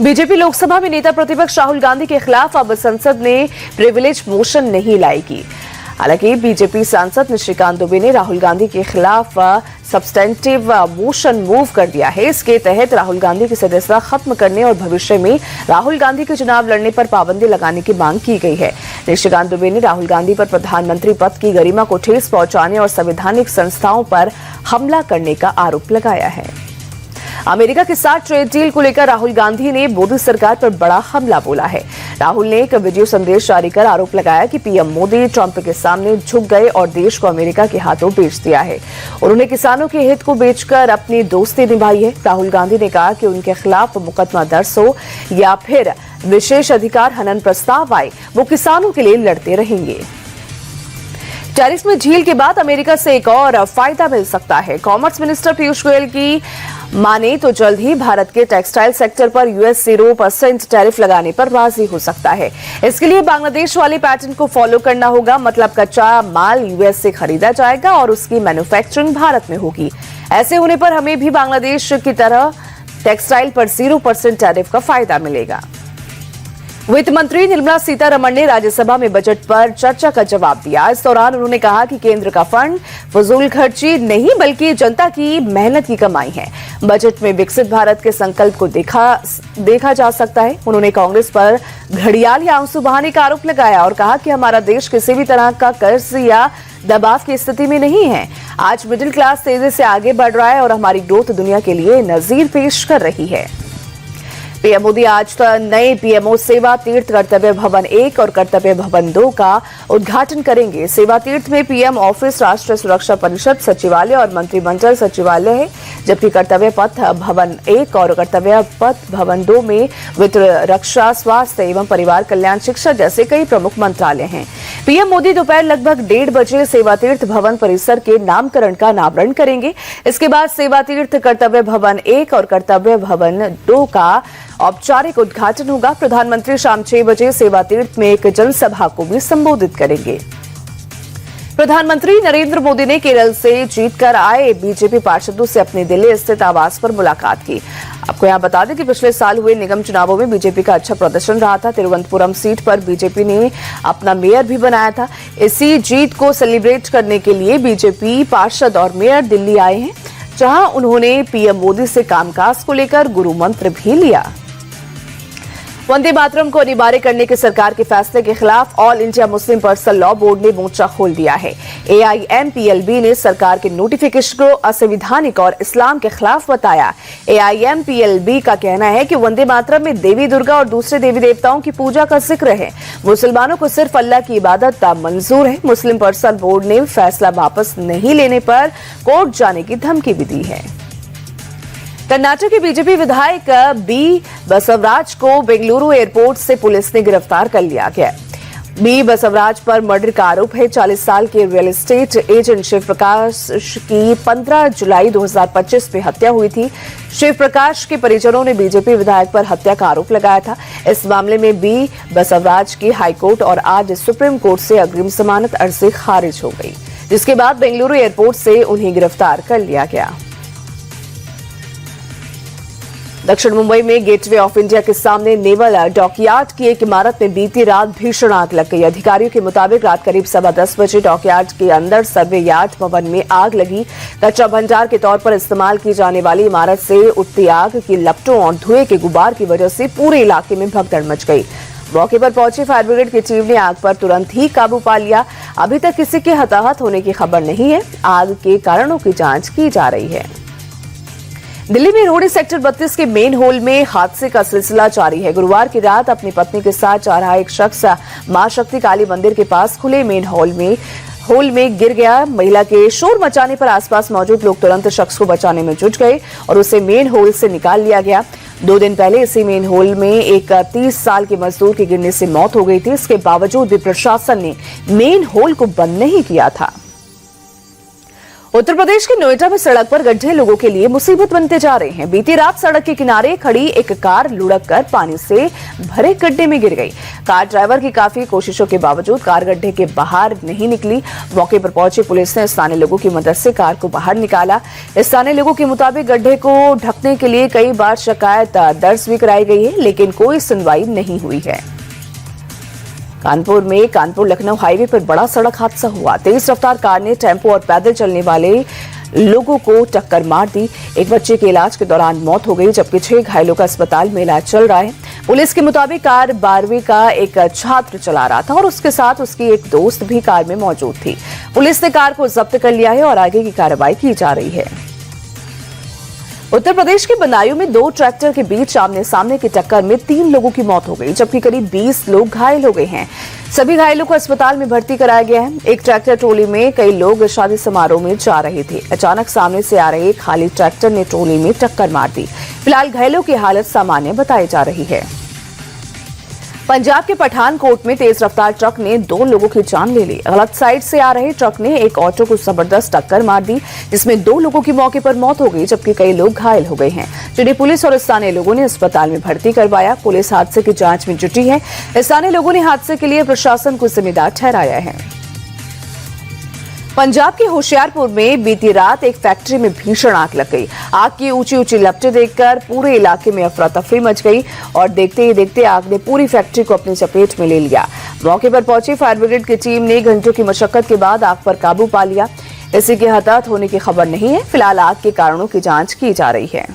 BJP Lok Sabha में नेता प्रतिपक्ष राहुल गांधी के खिलाफ अब संसद ने प्रिविलेज मोशन नहीं लाएगी। हालांकि बीजेपी सांसद निशिकांत दुबे ने राहुल गांधी के खिलाफ सब्सटेंटिव मोशन मूव कर दिया है। इसके तहत राहुल गांधी की सदस्यता खत्म करने और भविष्य में राहुल गांधी के चुनाव लड़ने पर पाबंदी लगाने की मांग की गई है। निशिकांत दुबे ने राहुल गांधी पर प्रधानमंत्री पद की गरिमा को ठेस पहुंचाने और संवैधानिक संस्थाओं पर हमला करने का आरोप लगाया है। अमेरिका के साथ ट्रेड डील को लेकर राहुल गांधी ने मोदी सरकार पर बड़ा हमला बोला है। राहुल ने एक वीडियो संदेश जारी कर आरोप लगाया कि पीएम मोदी ट्रंप के सामने झुक गए और देश को अमेरिका के हाथों बेच दिया है। उन्होंने किसानों के हित को बेचकर अपनी दोस्ती निभाई है। राहुल गांधी ने कहा कि उनके खिलाफ मुकदमा दर्ज हो या फिर विशेष अधिकार हनन प्रस्ताव आए, वो किसानों के लिए लड़ते रहेंगे। टैरिफ में ढील के बाद अमेरिका से एक और फायदा मिल सकता है। कॉमर्स मिनिस्टर पीयूष गोयल की माने तो जल्द ही भारत के टेक्सटाइल सेक्टर पर यूएस 0% टैरिफ लगाने पर राजी हो सकता है। इसके लिए बांग्लादेश वाले पैटर्न को फॉलो करना होगा, मतलब कच्चा माल यूएस से खरीदा जाएगा और उसकी मैन्युफैक्चरिंग भारत में होगी। ऐसे होने पर हमें भी बांग्लादेश की तरह टेक्सटाइल पर 0% टैरिफ का फायदा मिलेगा। वित्त मंत्री निर्मला सीतारमण ने राज्यसभा में बजट पर चर्चा का जवाब दिया। इस दौरान उन्होंने कहा कि केंद्र का फंड फजूल खर्ची नहीं बल्कि जनता की मेहनत की कमाई है। बजट में विकसित भारत के संकल्प को देखा जा सकता है। उन्होंने कांग्रेस पर घड़ियाल या आंसू बहाने का आरोप लगाया और कहा कि हमारा देश किसी भी तरह का कर्ज या दबाव की स्थिति में नहीं है। आज मिडिल क्लास तेजी से आगे बढ़ रहा है और हमारी ग्रोथ दुनिया के लिए नजीर पेश कर रही है। पीएम मोदी आज नए पीएमओ सेवा तीर्थ कर्तव्य भवन 1 और कर्तव्य भवन 2 का उद्घाटन करेंगे। सेवा तीर्थ में पीएम ऑफिस, राष्ट्रीय सुरक्षा परिषद, सचिवालय और मंत्रिमंडल सचिवालय है, जबकि कर्तव्य पथ भवन 1 और कर्तव्य पथ भवन 2 में वित्त, रक्षा, स्वास्थ्य एवं परिवार कल्याण, शिक्षा जैसे कई प्रमुख मंत्रालय हैं। पीएम मोदी दोपहर लगभग 1:30 बजे सेवा तीर्थ भवन परिसर के नामकरण का अनावरण करेंगे। इसके बाद सेवा तीर्थ कर्तव्य भवन 1 और कर्तव्य भवन 2 का औपचारिक उद्घाटन होगा। प्रधानमंत्री शाम 6 बजे सेवा तीर्थ में एक जनसभा को भी संबोधित करेंगे। प्रधानमंत्री नरेंद्र मोदी ने केरल से जीतकर आए बीजेपी पार्षदों से अपनी दिल्ली स्थित आवास पर मुलाकात की। आपको यहां बता दें कि पिछले साल हुए निगम चुनावों में बीजेपी का अच्छा प्रदर्शन रहा था। तिरुवनंतपुरम सीट पर बीजेपी ने अपना मेयर भी बनाया था। इसी जीत को सेलिब्रेट करने के लिए बीजेपी पार्षद और मेयर दिल्ली आए हैं, जहां उन्होंने पीएम मोदी से कामकाज को लेकर गुरु मंत्र भी लिया। वंदे मातरम को अनिवार्य करने के सरकार के फैसले के खिलाफ all India Muslim personal law board ने मोर्चा खोल दिया है। एआईएमपीएलबी ने सरकार के नोटिफिकेशन को असंवैधानिक और इस्लाम के खिलाफ बताया। एआईएमपीएलबी का कहना है कि वंदे मातरम में देवी दुर्गा और दूसरे देवी देवताओं की पूजा का जिक्र है। मुसलमानों को सिर्फ अल्लाह की इबादत मंजूर है। मुस्लिम पर्सनल बोर्ड ने फैसला वापस नहीं लेने पर कोर्ट जाने की धमकी भी दी है। कर्नाटक के बीजेपी विधायक बी बसवराज को बेंगलुरु एयरपोर्ट से पुलिस ने गिरफ्तार कर लिया गया। बी बसवराज पर मर्डर का आरोप है। 40 साल के real estate agent Shiv Prakash की 15 जुलाई 2025 में हत्या हुई थी। शिव प्रकाश के परिजनों ने बीजेपी विधायक पर हत्या का आरोप लगाया था। इस मामले में बी बसवराज की हाईकोर्ट और आज सुप्रीम कोर्ट से अग्रिम जमानत अर्जी खारिज हो गई, जिसके बाद बेंगलुरु एयरपोर्ट से उन्हें गिरफ्तार कर लिया गया। दक्षिण मुंबई में गेटवे ऑफ इंडिया के सामने नेवल डॉकयार्ड की एक इमारत में बीती रात भीषण आग लग गई। अधिकारियों के मुताबिक रात करीब 10:15 बजे डॉकयार्ड के अंदर सर्वे यार्ड भवन में आग लगी। कच्चा भंडार के तौर पर इस्तेमाल की जाने वाली इमारत से उठती आग की लपटों और धुएं के गुबार की वजह से पूरे इलाके में भगदड़ मच गई। मौके पर पहुंची फायर ब्रिगेड की टीम ने आग पर तुरंत ही काबू पा लिया। अभी तक किसी के हताहत होने की खबर नहीं है। आग के कारणों की जांच की जा रही है। दिल्ली में रोहड़ी सेक्टर 32 के मेन होल में हादसे का सिलसिला जारी है। गुरुवार की रात अपनी पत्नी के साथ जा रहा एक शख्स मां शक्ति काली मंदिर के पास खुले मेन होल में गिर गया। महिला के शोर मचाने पर आसपास मौजूद लोग तुरंत शख्स को बचाने में जुट गए और उसे मेन होल से निकाल लिया गया। 2 दिन पहले इसी मेन होल में एक 30 साल के मजदूर की गिरने से मौत हो गई थी। इसके बावजूद भी प्रशासन ने मेन होल को बंद नहीं किया था। उत्तर प्रदेश के नोएडा में सड़क पर गड्ढे लोगों के लिए मुसीबत बनते जा रहे हैं। बीती रात सड़क के किनारे खड़ी एक कार लुढ़क कर पानी से भरे गड्ढे में गिर गई। कार ड्राइवर की काफी कोशिशों के बावजूद कार गड्ढे के बाहर नहीं निकली। मौके पर पहुंची पुलिस ने स्थानीय लोगों की मदद से कार को बाहर निकाला। स्थानीय लोगों के मुताबिक गड्ढे को ढकने के लिए कई बार शिकायत दर्ज भी कराई गई है, लेकिन कोई सुनवाई नहीं हुई है। कानपुर में कानपुर लखनऊ हाईवे पर बड़ा सड़क हादसा हुआ। तेज रफ्तार कार ने टेम्पो और पैदल चलने वाले लोगों को टक्कर मार दी। एक बच्चे के इलाज के दौरान मौत हो गई, जबकि 6 घायलों का अस्पताल में इलाज चल रहा है। पुलिस के मुताबिक कार 12वीं का एक छात्र चला रहा था और उसके साथ उसकी एक दोस्त भी कार में मौजूद थी। पुलिस ने कार को जब्त कर लिया है और आगे की कार्रवाई की जा रही है। उत्तर प्रदेश के बदायूं में 2 ट्रैक्टर के बीच आमने सामने की टक्कर में 3 लोगों की मौत हो गई, जबकि करीब 20 लोग घायल हो गए हैं। सभी घायलों को अस्पताल में भर्ती कराया गया है। एक ट्रैक्टर ट्रॉली में कई लोग शादी समारोह में जा रहे थे। अचानक सामने से आ रहे खाली ट्रैक्टर ने ट्रॉली में टक्कर मार दी। फिलहाल घायलों की हालत सामान्य बताई जा रही है। पंजाब के पठानकोट में तेज रफ्तार ट्रक ने 2 लोगों की जान ले ली। गलत साइड से आ रहे ट्रक ने एक ऑटो को जबरदस्त टक्कर मार दी, जिसमें 2 लोगों की मौके पर मौत हो गई, जबकि कई लोग घायल हो गए हैं, जिन्हें पुलिस और स्थानीय लोगों ने अस्पताल में भर्ती करवाया। पुलिस हादसे की जांच में जुटी है। स्थानीय लोगों ने हादसे के लिए प्रशासन को जिम्मेदार ठहराया है। पंजाब के होशियारपुर में बीती रात एक फैक्ट्री में भीषण आग लग गई। आग की ऊंची ऊंची लपटें देखकर पूरे इलाके में अफरा तफरी मच गई और देखते ही देखते आग ने पूरी फैक्ट्री को अपनी चपेट में ले लिया। मौके पर पहुंची फायर ब्रिगेड की टीम ने घंटों की मशक्कत के बाद आग पर काबू पा लिया। किसी के हताहत होने की खबर नहीं है। फिलहाल आग के कारणों की जांच की जा रही है।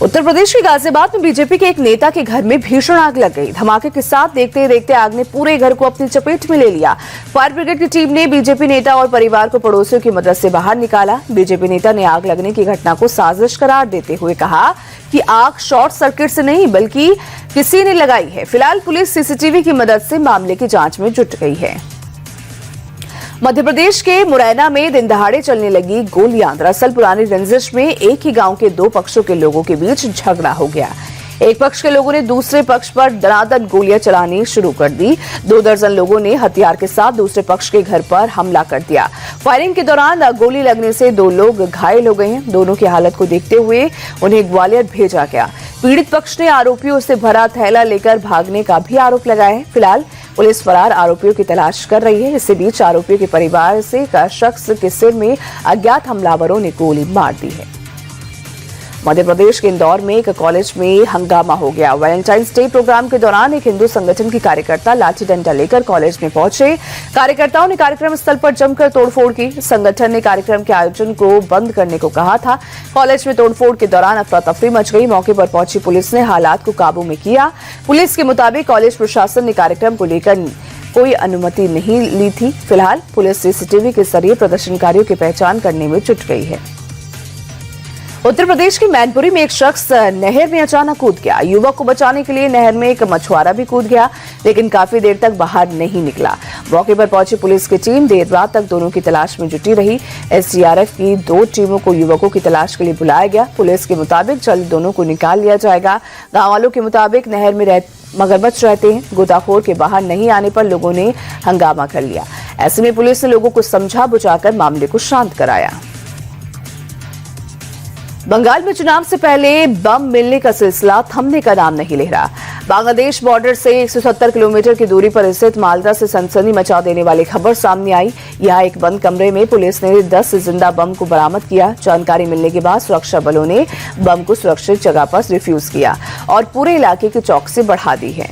उत्तर प्रदेश के गाजियाबाद में बीजेपी के एक नेता के घर में भीषण आग लग गई। धमाके के साथ देखते ही देखते आग ने पूरे घर को अपनी चपेट में ले लिया। फायर ब्रिगेड की टीम ने बीजेपी नेता और परिवार को पड़ोसियों की मदद से बाहर निकाला। बीजेपी नेता ने आग लगने की घटना को साजिश करार देते हुए कहा कि आग शॉर्ट सर्किट से नहीं बल्कि किसी ने लगाई है। फिलहाल पुलिस सीसीटीवी की मदद से मामले की जांच में जुट गई है। मध्य प्रदेश के मुरैना में दिन दहाड़े चलने लगी गोलियां। दरअसल पुरानी रंजिश में एक ही गांव के 2 पक्षों के लोगों के बीच झगड़ा हो गया। एक पक्ष के लोगों ने दूसरे पक्ष पर दनादन गोलियां चलानी शुरू कर दी। 2 दर्जन लोगों ने हथियार के साथ दूसरे पक्ष के घर पर हमला कर दिया। फायरिंग के दौरान गोली लगने से 2 लोग घायल हो गए हैं। दोनों की हालत को देखते हुए उन्हें ग्वालियर भेजा गया। पीड़ित पक्ष ने आरोपियों से भरा थैला लेकर भागने का भी आरोप लगाया है। फिलहाल पुलिस फरार आरोपियों की तलाश कर रही है। इसी बीच आरोपियों के परिवार से एक शख्स के सिर में अज्ञात हमलावरों ने गोली मार दी है। मध्य प्रदेश के इंदौर में एक कॉलेज में हंगामा हो गया। वैलेंटाइंस डे प्रोग्राम के दौरान एक हिंदू संगठन की कार्यकर्ता लाठी डंडा लेकर कॉलेज में पहुंचे। कार्यकर्ताओं ने कार्यक्रम स्थल पर जमकर तोड़फोड़ की। संगठन ने कार्यक्रम के आयोजन को बंद करने को कहा था। कॉलेज में तोड़फोड़ के दौरान अफरा तफरी मच गई। मौके पर पहुंची पुलिस ने हालात को काबू में किया। पुलिस के मुताबिक कॉलेज प्रशासन ने कार्यक्रम को लेकर कोई अनुमति नहीं ली थी। फिलहाल पुलिस सीसीटीवी के जरिए प्रदर्शनकारियों की पहचान करने में जुट गई है। उत्तर प्रदेश के मैनपुरी में एक शख्स नहर में अचानक कूद गया। युवक को बचाने के लिए नहर में एक मछुआरा भी कूद गया, लेकिन काफी देर तक बाहर नहीं निकला। मौके पर पहुंची पुलिस की टीम देर रात तक दोनों की तलाश में जुटी रही। एसडीआरएफ की 2 टीमों को युवकों की तलाश के लिए बुलाया गया। पुलिस के मुताबिक जल्द दोनों को निकाल लिया जाएगा। गाँव वालों के मुताबिक नहर में मगरमच्छ रहते हैं। गोताखोर के बाहर नहीं आने पर लोगों ने हंगामा कर लिया। ऐसे में पुलिस ने लोगों को समझा बुझाकर मामले को शांत कराया। बंगाल में चुनाव से पहले बम मिलने का सिलसिला थमने का नाम नहीं ले रहा। बांग्लादेश बॉर्डर से 170 किलोमीटर की दूरी पर स्थित मालदा से सनसनी मचा देने वाली खबर सामने आई। यहां एक बंद कमरे में पुलिस ने 10 जिंदा बम को बरामद किया। जानकारी मिलने के बाद सुरक्षा बलों ने बम को सुरक्षित जगह पर रिफ्यूज किया और पूरे इलाके की चौकसी बढ़ा दी है।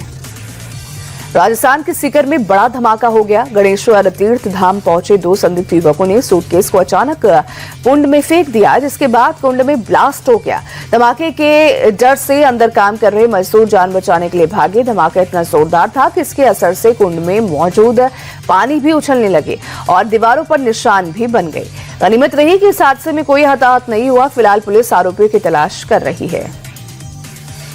राजस्थान के सीकर में बड़ा धमाका हो गया। गणेश्वर तीर्थ धाम पहुंचे 2 संदिग्ध युवकों ने सूटकेस को अचानक कुंड में फेंक दिया, जिसके बाद कुंड में ब्लास्ट हो गया। धमाके के डर से अंदर काम कर रहे मजदूर जान बचाने के लिए भागे। धमाका इतना जोरदार था कि इसके असर से कुंड में मौजूद पानी भी उछलने लगे और दीवारों पर निशान भी बन गए। गनीमत रही कि इस हादसे में कोई हताहत नहीं हुआ। फिलहाल पुलिस आरोपियों की तलाश कर रही है।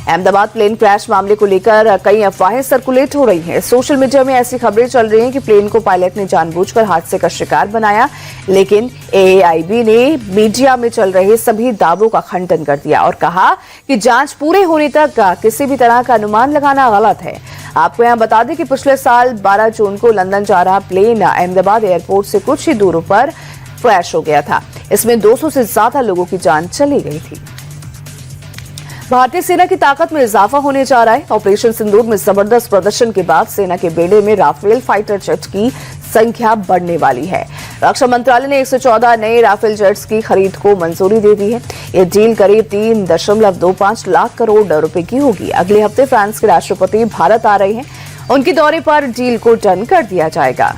अहमदाबाद प्लेन क्रैश मामले को लेकर कई अफवाहें सर्कुलेट हो रही हैं। सोशल मीडिया में ऐसी खबरें चल रही हैं कि प्लेन को पायलट ने जानबूझकर हादसे का शिकार बनाया, लेकिन AAIB ने मीडिया में चल रहे सभी दावों का खंडन कर दिया और कहा कि जांच पूरे होने तक किसी भी तरह का अनुमान लगाना गलत है। आपको यहां बता दें कि पिछले साल 12 जून को लंदन जा रहा प्लेन अहमदाबाद एयरपोर्ट से कुछ ही दूर पर क्रैश हो गया था। इसमें 200 से ज्यादा लोगों की जान चली गई थी। भारतीय सेना की ताकत में इजाफा होने जा रहा है। ऑपरेशन सिंदूर में जबरदस्त प्रदर्शन के बाद सेना के बेड़े में राफेल फाइटर जेट की संख्या बढ़ने वाली है। रक्षा मंत्रालय ने 114 नए राफेल जेट्स की खरीद को मंजूरी दे दी है। ये डील करीब 3.25 लाख करोड़ रुपए की होगी। अगले हफ्ते फ्रांस के राष्ट्रपति भारत आ रहे हैं। उनके दौरे पर डील को डन कर दिया जाएगा।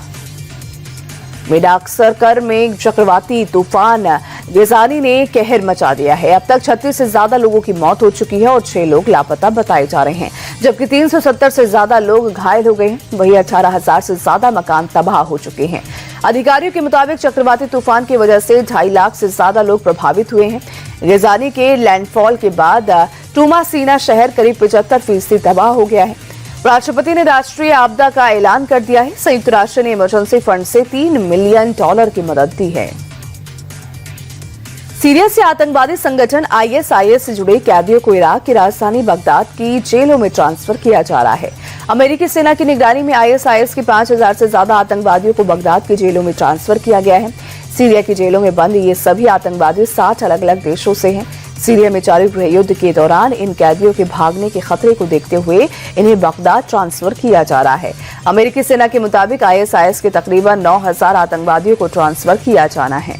मेडागास्कर में चक्रवाती तूफान गेजानी ने कहर मचा दिया है। अब तक 36 से ज्यादा लोगों की मौत हो चुकी है और 6 लोग लापता बताए जा रहे हैं, जबकि 370 से ज्यादा लोग घायल हो गए हैं। वहीं 18,000 से ज्यादा मकान तबाह हो चुके हैं। अधिकारियों के मुताबिक चक्रवाती तूफान की वजह से 2.5 लाख से ज्यादा लोग प्रभावित हुए हैं। गेजानी के लैंडफॉल के बाद टूमासीना शहर करीब 75% तबाह हो गया है। राष्ट्रपति ने राष्ट्रीय आपदा का ऐलान कर दिया है। संयुक्त राष्ट्र ने इमरजेंसी फंड से $3 मिलियन की मदद दी है। सीरिया से आतंकवादी संगठन ISIS से जुड़े कैदियों को इराक की राजधानी बगदाद की जेलों में ट्रांसफर किया जा रहा है। अमेरिकी सेना की निगरानी में ISIS के 5,000 से ज्यादा आतंकवादियों को बगदाद की जेलों में ट्रांसफर किया गया है। सीरिया की जेलों में बंद ये सभी आतंकवादी 60 अलग अलग देशों से हैं। सीरिया में जारी गृह युद्ध के दौरान इन कैदियों के भागने के खतरे को देखते हुए इन्हें बगदाद ट्रांसफर किया जा रहा है। अमेरिकी सेना के मुताबिक ISIS के तकरीबन 9,000 आतंकवादियों को ट्रांसफर किया जाना है।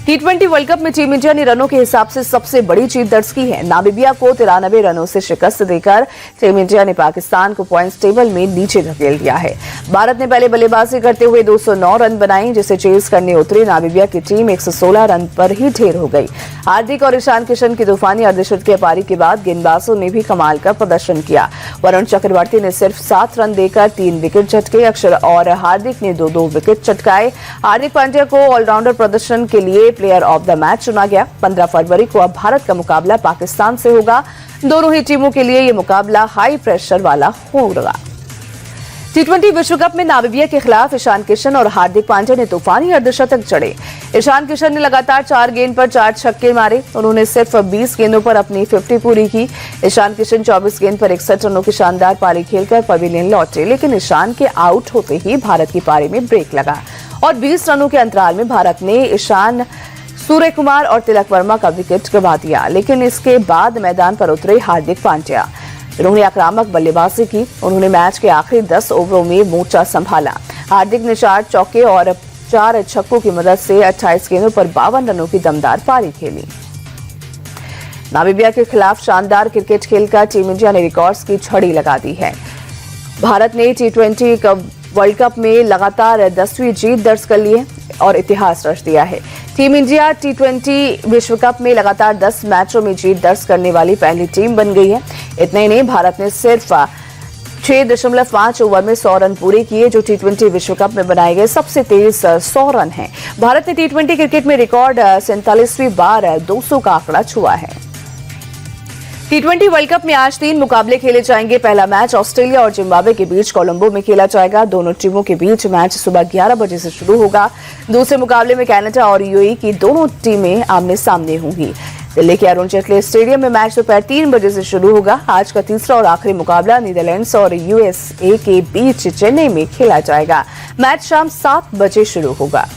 T20 वर्ल्ड कप में टीम इंडिया ने रनों के हिसाब से सबसे बड़ी जीत दर्ज की है। नामीबिया को 93 रनों से शिकस्त देकर टीम इंडिया ने पाकिस्तान को पॉइंट्स टेबल में नीचे धकेल दिया है। भारत ने पहले बल्लेबाजी करते हुए 209 रन बनाए, जिसे चेज करने उतरी नामीबिया की टीम 116 रन पर ही ढेर हो गई। हार्दिक और ईशान किशन की तूफानी अर्धशतकीय पारी के बाद गेंदबाजों ने भी कमाल का प्रदर्शन किया। वरुण चक्रवर्ती ने सिर्फ 7 रन देकर 3 विकेट झटके। अक्षर और हार्दिक ने 2-2 विकेट चटकाए। हार्दिक पांड्या को ऑलराउंडर प्रदर्शन के लिए प्लेयर ऑफ द मैच चुना गया। 15 फरवरी को अब भारत का मुकाबला पाकिस्तान से होगा। दोनों ही टीमों के लिए यह मुकाबला हाई प्रेशर वाला होगा। T20 विश्व कप में नामीबिया के खिलाफ ईशान किशन और हार्दिक पांड्या ने तूफानी अर्धशतक जड़े। ईशान किशन ने लगातार 4 गेंद पर 4 छक्के मारे। उन्होंने सिर्फ 20 गेंदों पर अपनी 50 पूरी की। ईशान किशन 24 गेंद पर 61 रनों की शानदार पारी खेलकर पवेलियन लौटे, लेकिन ईशान के आउट होते ही भारत की पारी में ब्रेक लगा और 20 रनों के अंतराल में भारत ने ईशान, सूर्य कुमार और तिलक वर्मा का विकेट गंवा दिया। लेकिन इसके बाद मैदान पर उतरे हार्दिक पांड्या। उन्होंने आक्रामक बल्लेबाजी की। उन्होंने मैच के आखिरी 10 ओवरों में मोर्चा संभाला। हार्दिक ने 4 चौके और 4 छक्कों की मदद से 28 गेंदों पर 52 रनों की दमदार पारी खेली। नामीबिया के खिलाफ शानदार क्रिकेट खेलकर टीम इंडिया ने रिकॉर्ड्स की छड़ी लगा दी है। भारत ने T20 वर्ल्ड कप में लगातार 10वीं जीत दर्ज कर ली है और इतिहास रच दिया है। टीम इंडिया T20 विश्व कप में लगातार 10 मैचों में जीत दर्ज करने वाली पहली टीम बन गई है। इतना ही नहीं, भारत ने सिर्फ 6.5 ओवर में 100 रन पूरे किए, जो T20 विश्व कप में बनाए गए सबसे तेज 100 रन हैं। भारत ने T20 क्रिकेट में रिकॉर्ड 47वीं बार 200 का आंकड़ा छुआ है। T20 वर्ल्ड कप में आज 3 मुकाबले खेले जाएंगे। पहला मैच ऑस्ट्रेलिया और जिम्बाब्वे के बीच कोलंबो में खेला जाएगा। दोनों टीमों के बीच मैच सुबह 11 बजे से शुरू होगा। दूसरे मुकाबले में कनाडा और UAE की दोनों टीमें आमने सामने होंगी। दिल्ली के अरुण जेटली स्टेडियम में मैच दोपहर 3 बजे से शुरू होगा। आज का तीसरा और आखिरी मुकाबला नीदरलैंड्स और USA के बीच चेन्नई में खेला जाएगा। मैच शाम 7 बजे शुरू होगा।